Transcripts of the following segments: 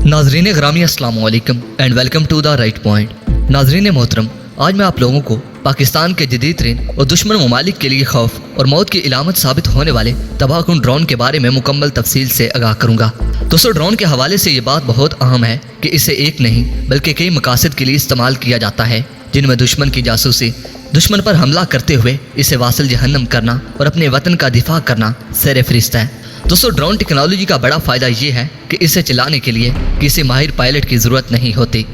नाजरीन ग्रामी अस्सलाम वालेकुम and welcome to the right point. नाजरीन मोहतरम, आज मैं आप लोगों को पाकिस्तान के जदीद तरीन और दुश्मन ममालिक के लिए खौफ और मौत की इलामत साबित होने वाले तबाहकुन ड्रोन के बारे में मुकम्मल तफसील से आगाह करूँगा। दोस्तों, ड्रोन के हवाले से ये बात बहुत अहम है कि इसे एक नहीं बल्कि कई मकासद के लिए इस्तेमाल किया जाता है, जिनमें दुश्मन की जासूसी, दुश्मन पर हमला करते हुए इसे वासिल जहन्नम करना और अपने वतन का दिफा करना सर फरिश्त है। दोस्तों, ड्रोन टेक्नोलॉजी का बड़ा फ़ायदा ये है कि इसे चलाने के लिए किसी माहिर पायलट की ज़रूरत नहीं होती,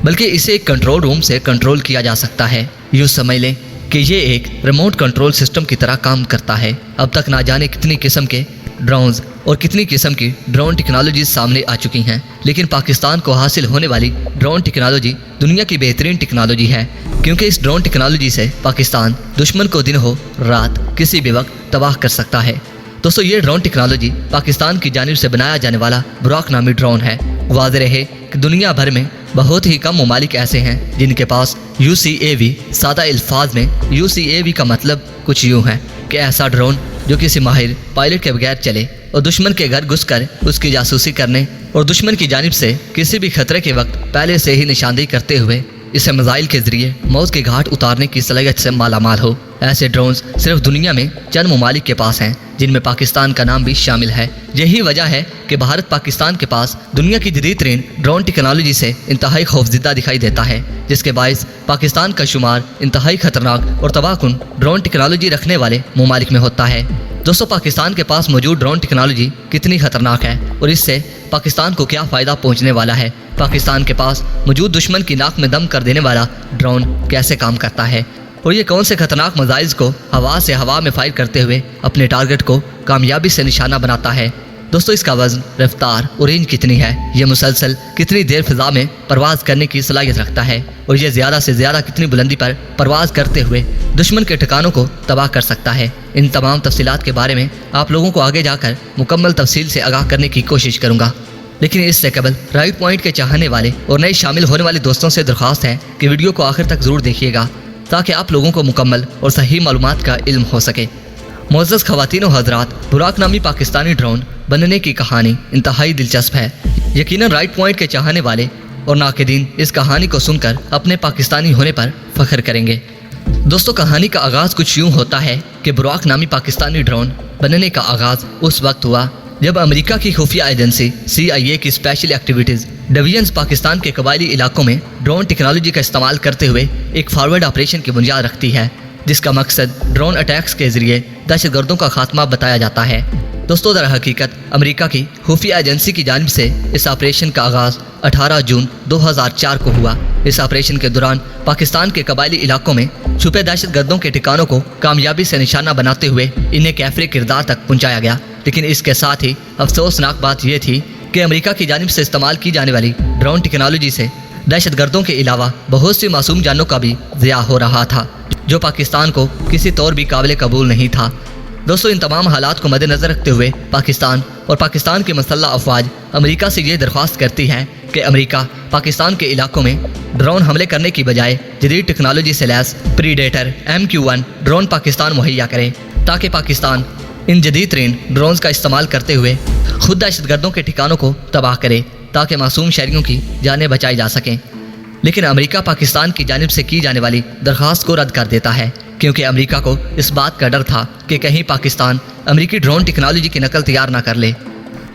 बल्कि इसे एक कंट्रोल रूम से कंट्रोल किया जा सकता है। यूँ समझ लें कि ये एक रिमोट कंट्रोल सिस्टम की तरह काम करता है। अब तक ना जाने कितनी किस्म के ड्रोन्स और कितनी किस्म की ड्रोन टेक्नोलॉजी सामने आ चुकी हैं, लेकिन पाकिस्तान को हासिल होने वाली ड्रोन टेक्नोलॉजी दुनिया की बेहतरीन टेक्नोलॉजी है, क्योंकि इस ड्रोन टेक्नोलॉजी से पाकिस्तान दुश्मन को दिन हो रात किसी भी वक्त तबाह कर सकता है। दोस्तों, ये ड्रोन टेक्नोलॉजी पाकिस्तान की जानिब से बनाया जाने वाला बुराक नामी ड्रोन है। वाज़ेह रहे कि दुनिया भर में बहुत ही कम ममालिक ऐसे हैं जिनके पास UCAV, सादा अल्फाज में UCAV का मतलब कुछ यूँ है कि ऐसा ड्रोन जो किसी माहिर पायलट के बगैर चले और दुश्मन के घर घुसकर उसकी जासूसी करने और दुश्मन की जानिब से किसी भी खतरे के वक्त पहले से ही निशानदेही करते हुए इसे मिसाइल के जरिए मौत के घाट उतारने की सलाहियत से मालामाल हो। ऐसे ड्रोन्स सिर्फ दुनिया में चंद ममालिक के पास हैं, जिनमें पाकिस्तान का नाम भी शामिल है। यही वजह है कि भारत पाकिस्तान के पास दुनिया की जदीद तरीन ड्रोन टेक्नोलॉजी से इंतहाई खौफजदा दिखाई देता है, जिसके बायस पाकिस्तान का शुमार इंतहाई खतरनाक और तबाहकुन ड्रोन टेक्नोलॉजी रखने वाले ममालिक में होता है। दोस्तों, पाकिस्तान के पास मौजूद ड्रोन टेक्नोलॉजी कितनी खतरनाक है और इससे पाकिस्तान को क्या फ़ायदा पहुंचने वाला है, पाकिस्तान के पास मौजूद दुश्मन की नाक में दम कर देने वाला ड्रोन कैसे काम करता है और ये कौन से खतरनाक मिसाइल्स को हवा से हवा में फायर करते हुए अपने टारगेट को कामयाबी से निशाना बनाता है। दोस्तों, इसका वज़न, रफ्तार और रेंज कितनी है, ये मुसलसल कितनी देर फिजा में परवाज़ करने की सलाहियत रखता है और ये ज़्यादा से ज़्यादा कितनी बुलंदी पर परवाज़ करते हुए दुश्मन के ठिकानों को तबाह कर सकता है। इन तमाम तफसीलात के बारे में आप लोगों को आगे जाकर मुकम्मल तफसील से आगाह करने की कोशिश करूँगा, लेकिन इससे कबल राइट पॉइंट के चाहने वाले और नए शामिल होने वाले दोस्तों से दरख्वास्त है कि वीडियो को आखिर तक ज़रूर देखिएगा ताकि आप लोगों को मुकम्मल और सही मालूमात का इल्म हो सके। मुअज़्ज़ज़ ख़वातीन और हज़रात, बुराक नामी पाकिस्तानी ड्रोन बनने की कहानी इंतहाई दिलचस्प है। यकीनन राइट पॉइंट के चाहने वाले और नाक़िदीन इस कहानी को सुनकर अपने पाकिस्तानी होने पर फ़ख्र करेंगे। दोस्तों, कहानी का आगाज़ कुछ यूँ होता है कि बुराक नामी पाकिस्तानी ड्रोन बनने का आगाज़ उस वक्त हुआ जब अमेरिका की खुफिया एजेंसी CIA की स्पेशल एक्टिविटीज़ डिवीजन्स पाकिस्तान के कबायली इलाकों में ड्रोन टेक्नोलॉजी का इस्तेमाल करते हुए एक फॉरवर्ड ऑपरेशन की बुनियाद रखती है, जिसका मकसद ड्रोन अटैक्स के जरिए दहशतगर्दों का खात्मा बताया जाता है। दोस्तों, दर हकीकत अमेरिका की खुफिया एजेंसी की जानिब से इस ऑपरेशन का आगाज़ 18 जून 2004 को हुआ। इस ऑपरेशन के दौरान पाकिस्तान के कबायली इलाकों में छुपे दहशतगर्दों के ठिकानों को कामयाबी से निशाना बनाते हुए इन्हें कैफरे किरदार तक पहुँचाया गया। लेकिन इसके साथ ही अफसोसनाक बात यह थी कि अमेरिका की जानिब से इस्तेमाल की जाने वाली ड्रोन टेक्नोलॉजी से दहशतगर्दों के अलावा बहुत सी मासूम जानों का भी ज़िया हो रहा था, जो पाकिस्तान को किसी तौर भी काबिल कबूल नहीं था। दोस्तों, इन तमाम हालात को मद्देनज़र रखते हुए पाकिस्तान और पाकिस्तान की मुसल्लह अफवाज अमेरिका से ये दरख्वास्त करती हैं कि अमेरिका पाकिस्तान के इलाकों में ड्रोन हमले करने की बजाय जदीद टेक्नोलॉजी से lace predator MQ-1 drone Pakistan मुहैया करे, ताकि पाकिस्तान इन जदीद तरीन ड्रोन्स का इस्तेमाल करते हुए खुद दहशतगर्दों के ठिकानों को तबाह करे, ताकि मासूम शहरियों की जानें बचाई जा सकें। लेकिन अमेरिका पाकिस्तान की जानिब से की जाने वाली दरख्वास्त को रद्द कर देता है, क्योंकि अमेरिका को इस बात का डर था कि कहीं पाकिस्तान अमेरिकी ड्रोन टेक्नोलॉजी की नकल तैयार ना कर ले।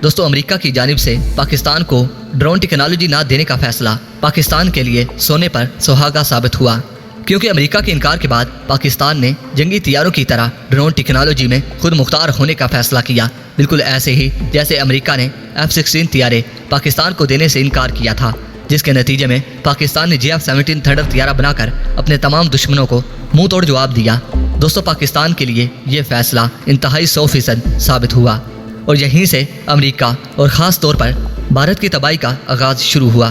दोस्तों, अमेरिका की जानिब से पाकिस्तान को ड्रोन टेक्नोलॉजी ना देने का फैसला पाकिस्तान के लिए सोने पर सुहागा साबित हुआ, क्योंकि अमेरिका के इनकार के बाद पाकिस्तान ने जंगी तैयारों की तरह ड्रोन टेक्नोलॉजी में खुद मुख्तार होने का फैसला किया, बिल्कुल ऐसे ही जैसे अमेरिका ने F-16 तैयारे पाकिस्तान को देने से इनकार किया था, जिसके नतीजे में पाकिस्तान ने JF-17 थंडर तैयारा बनाकर अपने तमाम दुश्मनों को मुंह तोड़ जवाब दिया। दोस्तों, पाकिस्तान के लिए ये फैसला इंतहाई 100% साबित हुआ और यहीं से अमेरिका और ख़ास तौर पर भारत की तबाही का आगाज़ शुरू हुआ,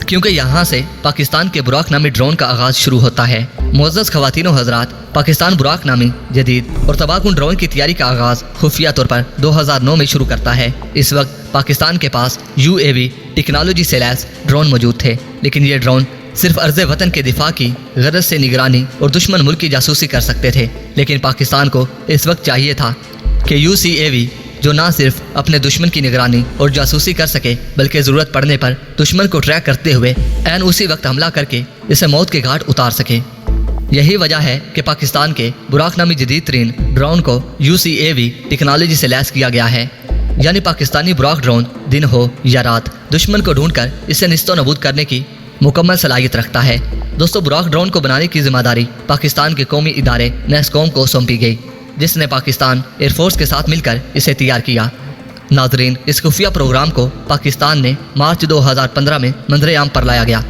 क्योंकि यहाँ से पाकिस्तान के बुराक नामी ड्रोन का आगाज़ शुरू होता है। मुअज़्ज़ज़ ख़वातीन और हज़रात, पाकिस्तान बुराक नामी जदीद और तबाहकुन ड्रोन की तैयारी का आगाज़ खुफिया तौर पर 2009 में शुरू करता है। इस वक्त पाकिस्तान के पास UAV टेक्नोलॉजी से लैस ड्रोन मौजूद थे, लेकिन ये ड्रोन सिर्फ अर्ज़ वतन के दिफा की गरज से निगरानी और दुश्मन मुल्क की जासूसी कर सकते थे। लेकिन पाकिस्तान को इस वक्त चाहिए था कि UCAV जो ना सिर्फ अपने दुश्मन की निगरानी और जासूसी कर सके बल्कि ज़रूरत पड़ने पर दुश्मन को ट्रैक करते हुए ऐन उसी वक्त हमला करके इसे मौत के घाट उतार सके। यही वजह है कि पाकिस्तान के बुराक नामी जदीद तरीन ड्रोन को UCAV टेक्नोलॉजी से लैस किया गया है, यानी पाकिस्तानी बुराक ड्रोन दिन हो या रात दुश्मन को ढूंढकर इसे निस्तो नबूद करने की मुकम्मल सलाहियत रखता है। दोस्तों, बुराक ड्रोन को बनाने की जिम्मेदारी पाकिस्तान के कौमी इदारे NASSCOM को सौंपी गई, जिसने पाकिस्तान एयरफोर्स के साथ मिलकर इसे तैयार किया। नाजरीन, इस खुफिया प्रोग्राम को पाकिस्तान ने मार्च 2015 में मंजर-ए-आम पर लाया गया।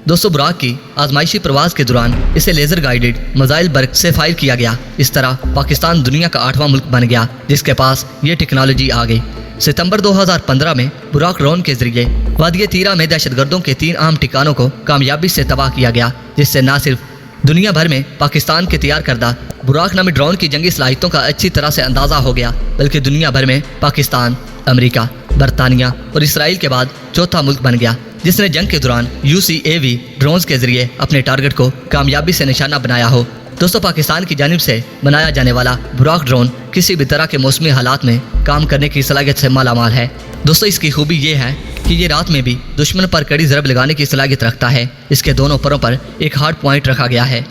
दोस्तों, बुराक की आजमाइशी प्रवास के दौरान इसे लेज़र गाइडेड मिसाइल बर्क से फायर किया गया। इस तरह पाकिस्तान दुनिया का 8वां मुल्क बन गया जिसके पास ये टेक्नोलॉजी आ गई। सितंबर 2015 में बुराक ड्रोन के जरिए वादिय तीरा में दहशतगर्दों के 3 अहम ठिकानों को कामयाबी से तबाह किया गया, जिससे न सिर्फ दुनिया भर में पाकिस्तान के तैयार करदा बुराक नामी ड्रोन की जंगी सलाहियतों का अच्छी तरह से अंदाज़ा हो गया, बल्कि दुनिया भर में पाकिस्तान, अमेरिका, बरतानिया और इसराइल के बाद चौथा मुल्क बन गया जिसने जंग के दौरान UCAV ड्रोन्स के जरिए अपने टारगेट को कामयाबी से निशाना बनाया हो। दोस्तों, पाकिस्तान की जानिब से बनाया जाने वाला बुराक ड्रोन किसी भी तरह के मौसमी हालात में काम करने की सलाहियत से मालामाल है। दोस्तों, इसकी खूबी ये है कि ये रात में भी दुश्मन पर कड़ी ज़रब लगाने की सलाहियत रखता है। इसके दोनों परों पर एक हार्ड पॉइंट रखा गया है,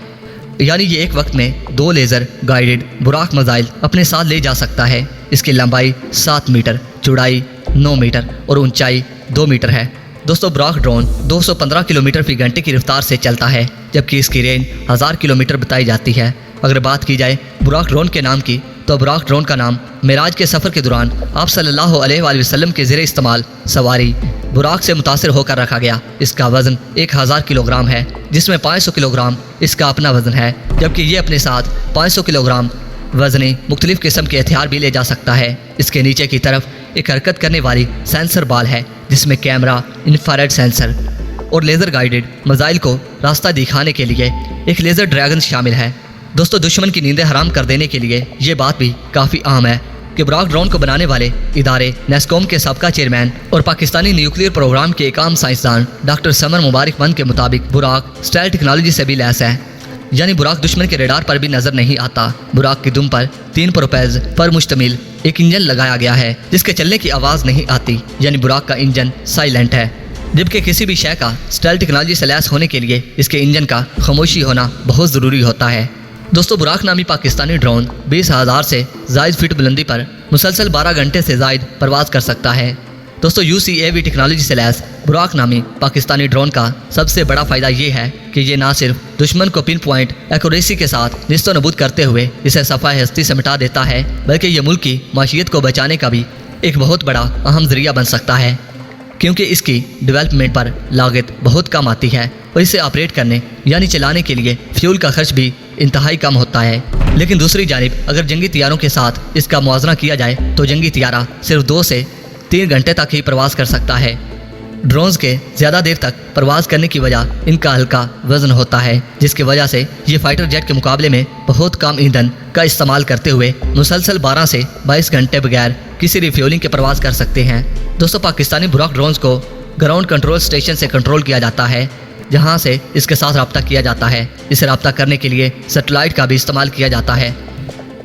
यानी ये एक वक्त में 2 लेज़र गाइडेड बुराक मिसाइल अपने साथ ले जा सकता है। इसकी लंबाई 7 मीटर, चौड़ाई 9 मीटर और ऊंचाई 2 मीटर है। दोस्तों, बुराक ड्रोन 215 किलोमीटर फी घंटे की रफ्तार से चलता है, जबकि इसकी रेंज 1000 किलोमीटर बताई जाती है। अगर बात की जाए बुराक ड्रोन के नाम की, तो बुराक ड्रोन का नाम मेराज के सफ़र के दौरान आप सल्लल्लाहु अलैहि वसल्लम के ज़रिए इस्तेमाल सवारी बुराक से मुतासिर होकर रखा गया। इसका वज़न 1000 किलोग्राम है, जिसमें 500 किलोग्राम इसका अपना वज़न है, जबकि ये अपने साथ 500 किलोग्राम वज़नी मुख्तलिफ़ किस्म के हथियार भी ले जा सकता है। इसके नीचे की तरफ एक हरकत करने वाली सेंसर बाल है, जिसमें कैमरा, इंफ्रारेड सेंसर और लेज़र गाइडेड मिसाइल को रास्ता दिखाने के लिए एक लेज़र ड्रैगन शामिल है। दोस्तों, दुश्मन की नींदें हराम कर देने के लिए ये बात भी काफ़ी अहम है कि बुराक ड्रोन को बनाने वाले इदारे NASSCOM के सबका चेयरमैन और पाकिस्तानी न्यूक्लियर प्रोग्राम के एक आम साइंसदान डॉक्टर समर मुबारक के मुताबिक बुराक स्टाइल टेक्नोलॉजी से भी लैस है, यानी बुराक दुश्मन के रेडार पर भी नजर नहीं आता। बुराक की दुम पर 3 प्रोपेल्स पर मुश्तमिल एक इंजन लगाया गया है जिसके चलने की आवाज़ नहीं आती, यानी बुराक का इंजन साइलेंट है। जबकि किसी भी शय का स्टाइल टेक्नोलॉजी से लैस होने के लिए इसके इंजन का खामोशी होना बहुत ज़रूरी होता है। दोस्तों, बुराक नामी पाकिस्तानी ड्रोन 20,000 से ज़ायद फीट बुलंदी पर मुसलसल 12 घंटे से ज़ायद परवाज़ कर सकता है। दोस्तों, UCAV टेक्नोलॉजी से लैस बुराक नामी पाकिस्तानी ड्रोन का सबसे बड़ा फ़ायदा ये है कि ये ना सिर्फ दुश्मन को पिन पॉइंट एक्यूरेसी के साथ निस्तो नबूद करते हुए इसे सफ़ाए हस्ती से मिटा देता है, बल्कि ये मुल्क की माशियत को बचाने का भी एक बहुत बड़ा अहम ज़रिया बन सकता है, क्योंकि इसकी डेवलपमेंट पर लागत बहुत कम आती है और इसे ऑपरेट करने यानी चलाने के लिए फ्यूल का खर्च भी इंतहाई कम होता है। लेकिन दूसरी जानिब अगर जंगी तैयारों के साथ इसका मुआवजा किया जाए तो जंगी तैयारा सिर्फ 2 से 3 घंटे तक ही प्रवास कर सकता है। ड्रोन्स के ज़्यादा देर तक प्रवास करने की वजह इनका हल्का वजन होता है, जिसकी वजह से ये फाइटर जेट के मुकाबले में बहुत कम ईंधन का इस्तेमाल करते हुए मुसलसल 12 से 22 घंटे बगैर किसी रिफ्यूलिंग के प्रवास कर सकते हैं। दोस्तों, पाकिस्तानी बुराक ड्रोन्स को ग्राउंड कंट्रोल स्टेशन से कंट्रोल किया जाता है, जहां से इसके साथ रब्ता किया जाता है। इसे रब्ता करने के लिए सैटेलाइट का भी इस्तेमाल किया जाता है।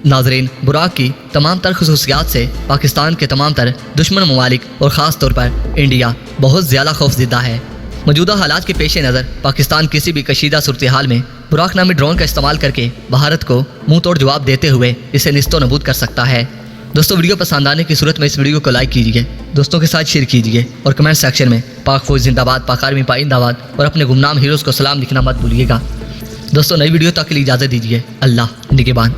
नाजरीन, बुराक की तमाम तर खसूसियात से पाकिस्तान के तमाम तर दुश्मन ममालिक और ख़ास तौर पर इंडिया बहुत ज़्यादा खौफज़दा है। मौजूदा हालात के पेश नज़र पाकिस्तान किसी भी कशीदा सूरत हाल में बुराक नामी ड्रोन का इस्तेमाल करके भारत को मुंह तोड़ जवाब देते हुए इसे निस्तो नबूद कर सकता है। दोस्तों, वीडियो पसंद आने की सूरत में इस वीडियो को लाइक कीजिए, दोस्तों के साथ शेयर कीजिए और कमेंट सेक्शन में पाक फौज जिंदाबाद, पाक आर्मी पाइंदाबाद और अपने गुमनाम हीरोज़ को सलाम लिखना मत भूलिएगा। दोस्तों, नई वीडियो तक के लिए इजाज़त दीजिए। अल्लाह निगहबान।